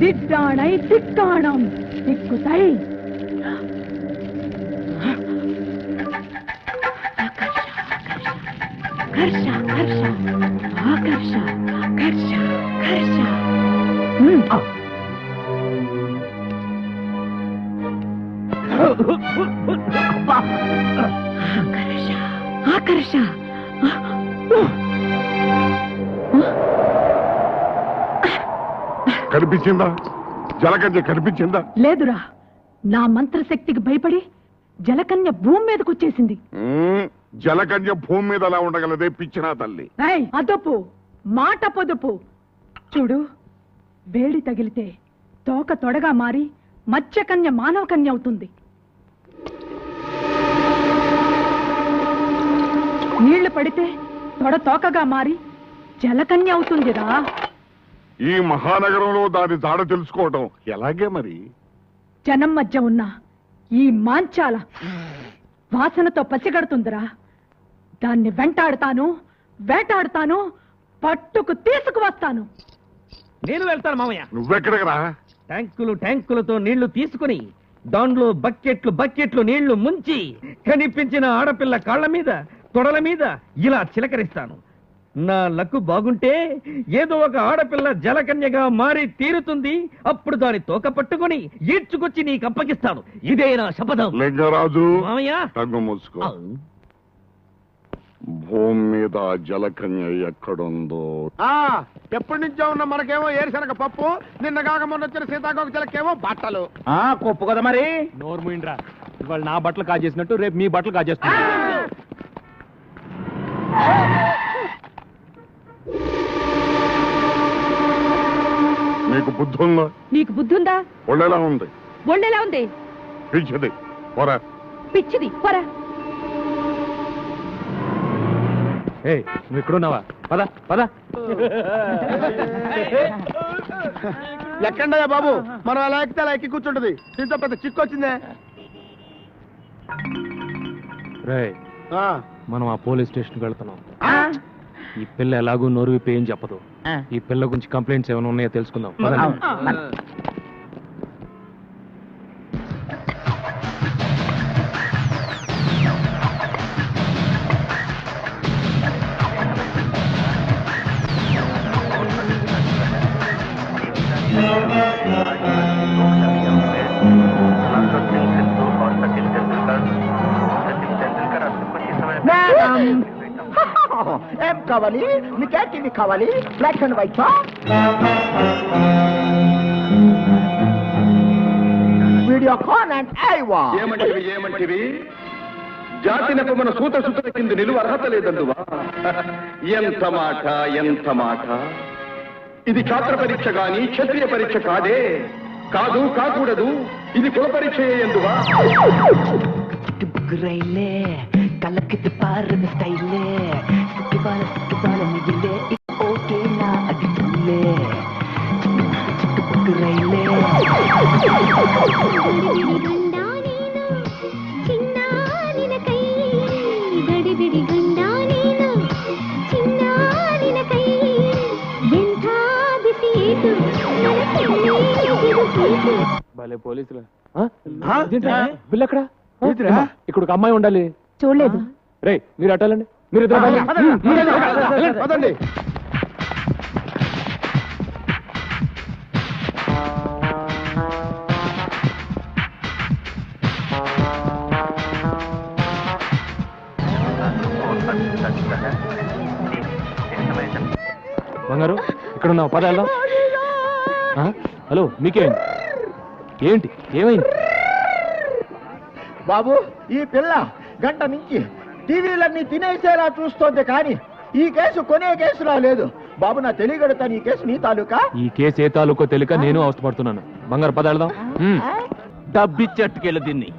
திட்டானை திட்டானம் திக்குதை கர்ஷா கர்ஷா ஆகர்ஷா கர்ஷா கர்ஷா ఆకర్ష కనిపించిందా? జలకన్య కనిపించిందా? లేదురా, నా మంత్రశక్తికి భయపడి జలకన్య భూమి మీదకి వచ్చేసింది. జలకన్య భూమి మీద అలా ఉండగలదే పిచ్చినా తల్లి. అదొప్పు, మాట పొదుపు. చూడు, వేడి తగిలితే తోక తొడగా మారి మత్స్యకన్య మానవ కన్య అవుతుంది. నీళ్లు పడితే తొడ తోకగా మారి జలకన్య అవుతుందిరా. ఈ మహానగరంలో దాని జాడ తెలుసుకోవటం ఎలాగే మరి? జనం మధ్య ఉన్న ఈ మాంచాల వాసనతో పసిగడుతుందిరా. దాన్ని వెంటాడుతాను, వేటాడుతాను, పట్టుకు తీసుకువస్తాను. నేను వెళ్తాను మామయ్య. నువ్వెక్కడికి రా? ట్యాంకులతో నీళ్లు తీసుకుని దాంట్లో బకెట్లు నీళ్లు ముంచి కనిపించిన ఆడపిల్ల కాళ్ల మీద తొడల మీద ఇలా చిలకరిస్తాను. నా లక్కు బాగుంటే ఏదో ఒక ఆడపిల్ల జలకన్యగా మారి తీరుతుంది. అప్పుడు దాని తోక పట్టుకుని ఈడ్చుకొచ్చి నీకు అప్పగిస్తాను. ఇదే నా శపథం. లింగరాజు, మామయ్య కన్ను మూసుకో. భూమి మీద జలకన్య ఎక్కడుందో ఎప్పటి నుంచో ఉన్న మనకేమో ఏరుశనగ పప్పు, నిన్న కాక మొన్న వచ్చిన సీతాకోక చిలకేమో బట్టలు. కొప్పు కదా మరి. నోరు మూయిండ్రా. ఇవాళ నా బట్టలు కాజేసినట్టు రేపు మీ బట్టలు కాజేస్తా. నీకు బుద్ధి ఉందా? నీకు బుద్ధి ఉందా? ఒళ్ళెలా ఉంది? ఒళ్ళెలా ఉంది? పిచ్చిది పోరా. పిచ్చిది పోరా. నువ్వు ఇక్కడున్నావా? పద పద. ఎక్కండయ్యా బాబు, మనం అలా ఎక్కితే అలా ఎక్కి కూర్చుంటది. దీంతో పెద్ద చిక్కు వచ్చిందే. మనం ఆ పోలీస్ స్టేషన్కి వెళ్తున్నాం. ఈ పిల్ల ఎలాగూ నోరు విప్పి ఏం చెప్పదు. ఈ పిల్ల గురించి కంప్లైంట్స్ ఏమైనా ఉన్నాయో తెలుసుకుందాం. ఏం కావాలి నీకే? టీవీ కావాలి? Black and white? Videocon and Aiwa. ఏమంటివి? జాతినకు మన సూత సుతుల కింద నిలువ అర్హత లేదందువా? ఎంత మాట, ఎంత మాట! ఇది ఛాత్ర పరీక్ష గాని క్షత్రియ పరీక్ష కాదే. కాదు, కాకూడదు. ఇది కుల పరీక్ష ఎందువా? రైలే కలకితే పారద స్టైలే సిక్కిబాల మిగిలే ఓకే నా అది తుల్లే చిట్టుపుట్టు రైలే గడిబిడి గండా నేను చిన్నారిన కై ఎంత బిసియేటు భలే పోలీసులు. బిల్ ఎక్కడ? ఇక్కడ ఒక అమ్మాయి ఉండాలి. చూడలేదు. రే మీరు అట్టాలండి. మీరు పదండి. బంగారు ఇక్కడ ఉన్నావు, పద వెళ్దాం. హలో, మీకేమైంది? ఏంటి ఏమైంది? బాబు, ఈ పిల్ల గంట నుంచి టీవీలన్నీ తినేసేలా చూస్తోంది, కానీ ఈ కేసు కొనే కేసులా లేదు. బాబు, నా తెలియగడుతాను, ఈ కేసు నీ తాలూకా? ఈ కేసు ఏ తాలూకో తెలియక నేను అవస్థపడుతున్నాను. బంగారు పద వెళ్దాం. డబ్బిచ్చట్టుకెళ్ళ దీన్ని.